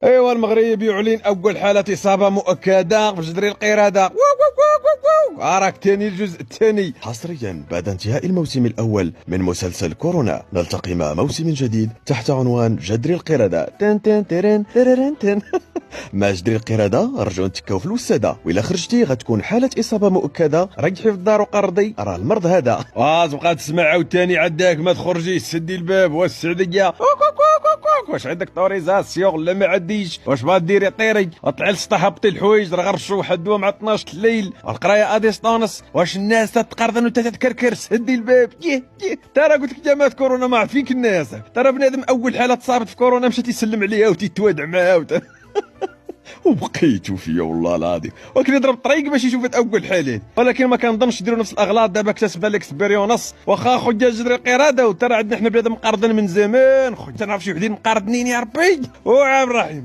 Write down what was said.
ايوا المغرب يعلن اول حالة اصابة مؤكدة في جدري القردة. راك تاني الجزء الثاني حصريا بعد انتهاء الموسم الاول من مسلسل كورونا. نلتقي مع موسم جديد تحت عنوان جدري القردة. تن تن ترن ترن تن. مع جدري القردة رجعوا نتكاو في الوسادة، وإلا خرجتي غتكون حالة إصابة مؤكدة. رجحي في الدار وقرضي، راه المرض هذا. تبقى تسمع عاوتاني عندك ما تخرجيش، سدي الباب والسعدية. واش عندك طوريزاسيون ولا ما عنديش؟ واش باغا ديري طيري؟ اطلعي للسطح هبطي الحوايج، راه غنرشوا واحد الدواء مع 12 الليل. القرايه اديستونس. واش الناس تتقرضن وانت تتكركر؟ سدي الباب. ترى قلت لك جامعة كورونا ما عارفينك الناس. ترى بنادم اول حاله تصابت في كورونا مشى تيسلم عليها وتيتوادع معاها وبقيتو فيا والله العظيم، ولكن يضرب الطريق باش يشوف اول حالين. ولكن ما كنظنش يديروا نفس الاغلاط. دابا اكتسب الاكسبيريونس. واخا خويا جدري القرادة، وترى عندنا حنا بنادم مقرضن من زمان. خويا نعرف شي وحدين مقرضنين يا ربي وعام رحيم.